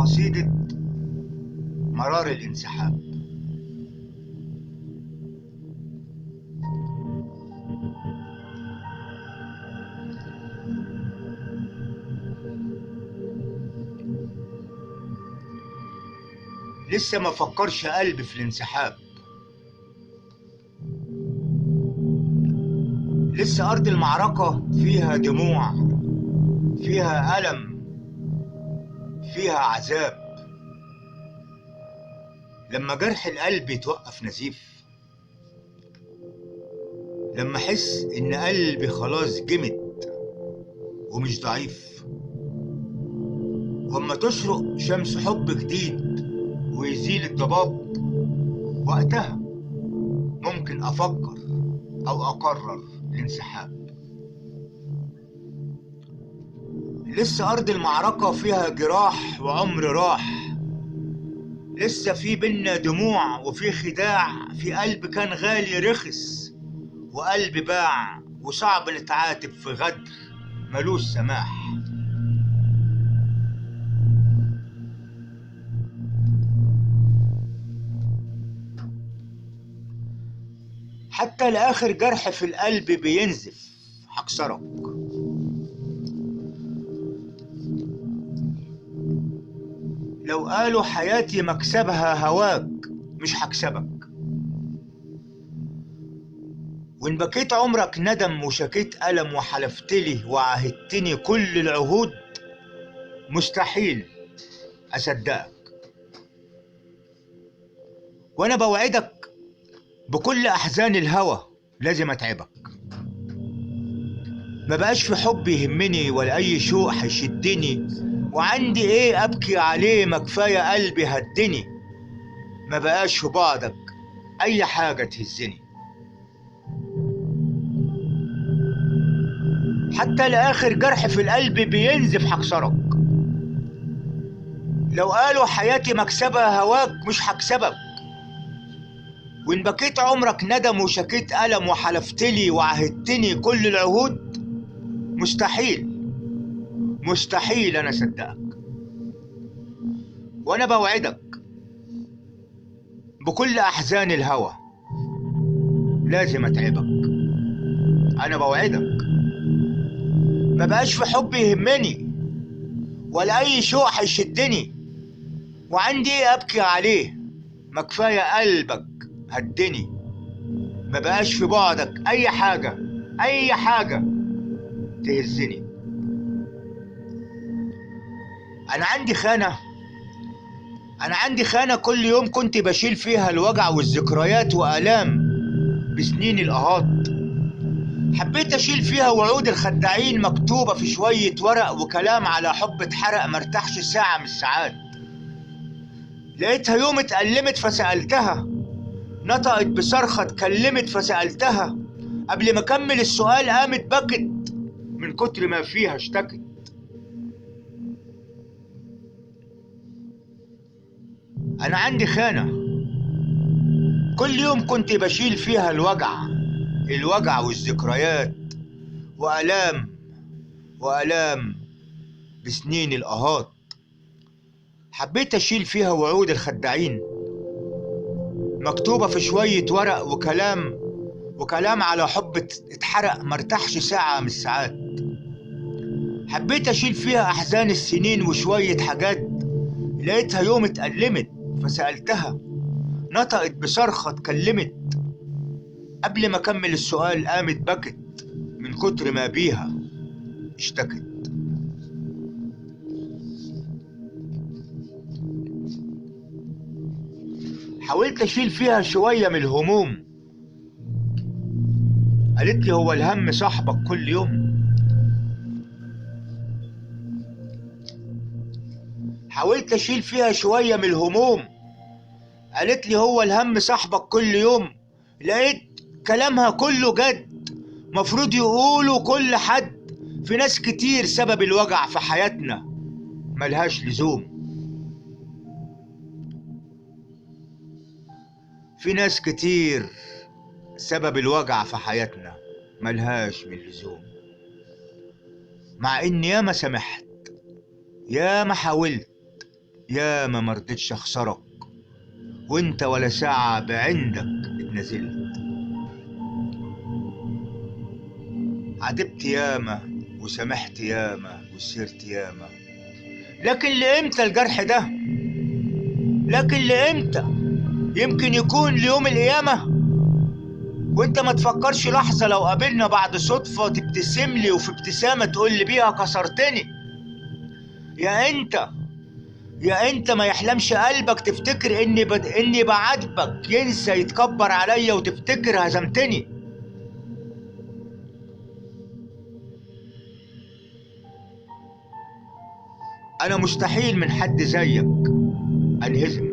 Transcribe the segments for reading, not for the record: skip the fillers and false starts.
قصيدة مرار الانسحاب. لسه ما فكرش قلبي في الانسحاب، لسه أرض المعركة فيها دموع، فيها ألم، فيها عذاب. لما جرح القلب يتوقف نزيف، لما أحس إن قلبي خلاص جمد ومش ضعيف، وأما تشرق شمس حب جديد ويزيل الضباب، وقتها ممكن أفكر أو أقرر الانسحاب. لسه أرض المعركة فيها جراح وعمر راح، لسه في بينا دموع وفي خداع، في قلب كان غالي رخص وقلب باع، وصعب نتعاتب في غدر ملوش سماح. حتى لآخر جرح في القلب بينزف هكسرك، لو قالوا حياتي مكسبها هواك مش هكسبك، وإن بكيت عمرك ندم وشكيت ألم وحلفتلي وعاهدتني كل العهود، مستحيل أصدقك. وأنا بوعدك بكل أحزان الهوى لازم أتعبك، ما بقاش في حب يهمني ولا أي شوق هيشدني، وعندي إيه أبكي عليه، ما كفاية قلبي هدني، ما بقاش في بعدك أي حاجة تهزني. حتى لآخر جرح في القلب بينزف هكسرك، لو قالوا حياتي مكسبها هواك مش هكسبك، وإن بكيت عمرك ندم وشكيت ألم وحلفتلي وعهدتني كل العهود، مستحيل مستحيل أنا أصدقك. وأنا بوعدك بكل أحزان الهوى لازم أتعبك، أنا بوعدك ما بقاش في حب يهمني ولا أي شوق هيشدني، وعندي إيه أبكي عليه، ما كفاية قلبك هدني، ما بقاش في بعدك أي حاجة أي حاجة تهزني. أنا عندي خانة، أنا عندي خانة كل يوم كنت بشيل فيها الوجع والذكريات وآلام بسنين القهات، حبيت أشيل فيها وعود الخداعين مكتوبة في شوية ورق وكلام على حب اتحرق مرتاحش ساعة من الساعات. لقيتها يوم اتألمت فسألتها، نطقت بصرخة اتكلمت فسألتها، قبل ما أكمل السؤال قامت بكت من كتر ما فيها اشتكت. أنا عندي خانة كل يوم كنت بشيل فيها الوجع، الوجع والذكريات وآلام وآلام بسنين القهات، حبيت أشيل فيها وعود الخداعين مكتوبة في شوية ورق وكلام على حب اتحرق مرتاحش ساعة من الساعات. حبيت أشيل فيها أحزان السنين وشوية حاجات، لقيتها يوم اتألمت فسألتها، نطقت بصرخة اتكلمت، قبل ما أكمل السؤال قامت بكت من كتر ما بيها اشتكت. حاولت أشيل فيها شوية من الهموم، قالت لي هو الهم صاحبك كل يوم. حاولت أشيل فيها شوية من الهموم، قالت لي هو الهم صاحبك كل يوم. لقيت كلامها كله جد، مفروض يقولوا كل حد، في ناس كتير سبب الوجع في حياتنا ملهاش لزوم، في ناس كتير سبب الوجع في حياتنا ملهاش من لزوم. مع اني ياما سمحت، ياما حاولت، يا ما مرضتش اخسرك، وانت ولا ساعة بعندك اتنازلت. عاتبت ياما وسامحت ياما وسهرت ياما، لكن لامتى الجرح ده؟ لكن لامتى؟ يمكن يكون ليوم القيامة. وانت ما تفكرش لحظة لو قابلنا بعد صدفة تبتسم لي وفي ابتسامة تقول لي بيها كسرتني. يا انت، يا انت ما يحلمش قلبك تفتكر اني بعاتبك ينسى يتكبر عليا وتفتكر هزمتني. انا مستحيل من حد زيك انهزم،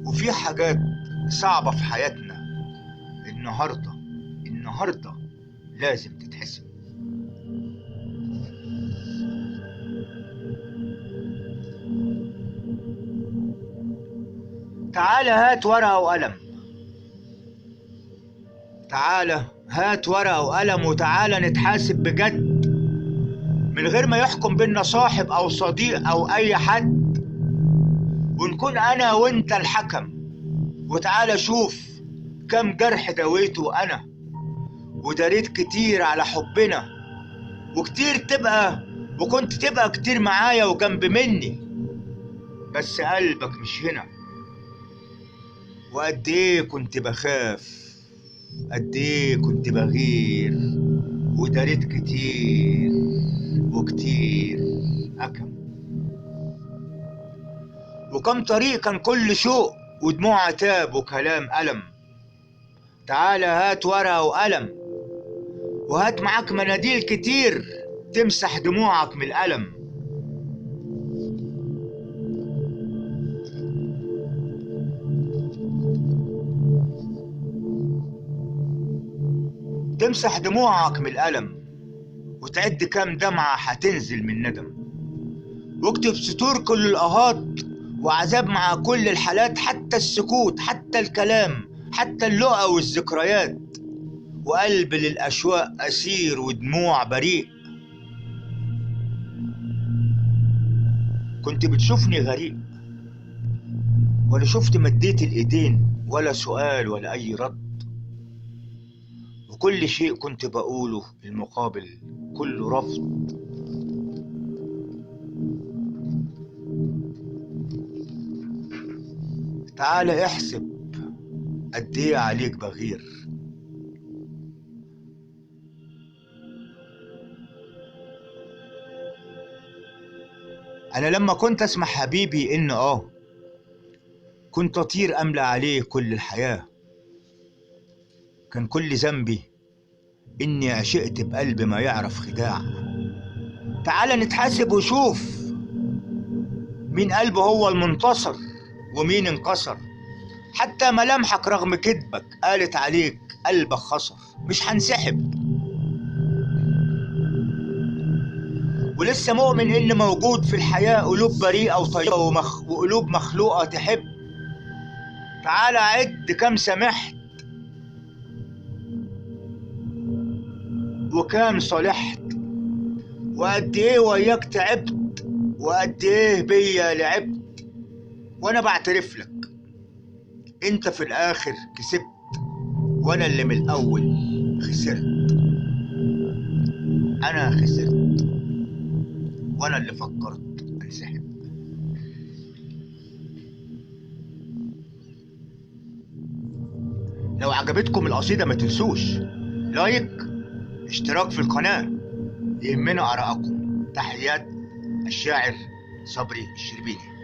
وفي حاجات صعبة في حياتنا النهاردة، النهاردة لازم تتحسم. تعال هات ورقة وقلم، تعال هات ورقة وقلم وتعالى نتحاسب بجد، من غير ما يحكم بينا صاحب أو صديق أو أي حد، ونكون أنا وأنت الحكم. وتعالى شوف كم جرح دويته أنا، وداريت كتير على حبنا، وكتير وكنت تبقى كتير معايا وجنب مني، بس قلبك مش هنا. وقد إيه كنت بخاف، قد إيه كنت بغير، وداريت كتير وكتير أكم. وكم طريق كان كل شوق ودموع عتاب وكلام ألم. تعالى هات ورقة وقلم، وهات معاك مناديل كتير تمسح دموعك من الألم. تمسح دموعك من الألم، وتعد كام دمعة هتنزل من ندم. واكتب سطور كل الآهات وعذاب مع كل الحالات، حتى السكوت، حتى الكلام، حتى اللقا والذكريات. وقلب للأشواق أسير ودموع بريء. كنت بتشوفني غريب، ولا شفت مديت الإيدين، ولا سؤال ولا أي رد. وكل شيء كنت بقوله المقابل كله رفض. تعال احسب قد ايه عليك بغير. انا لما كنت اسمع حبيبي ان كنت اطير املى عليه كل الحياة. كان كل ذنبي اني عشقت بقلب ما يعرف خداع. تعال نتحاسب وشوف مين قلبه هو المنتصر ومين انكسر. حتى ملامحك رغم كذبك قالت عليك قلبك خسر. مش هنسحب، ولسه مؤمن ان موجود في الحياة قلوب بريئة وطيبة وقلوب مخلوقة تحب. تعال عد كم سمحت وكام صالحت، وقد ايه وياك تعبت، وقد ايه بيا لعبت. وانا بعترف لك انت في الاخر كسبت، وانا اللي من الاول خسرت. انا خسرت، وانا اللي فكرت انسحب. لو عجبتكم القصيدة ما تنسوش لايك، اشتراك في القناة، يهمنا آراءكم. تحيات الشاعر صبري الشربيني.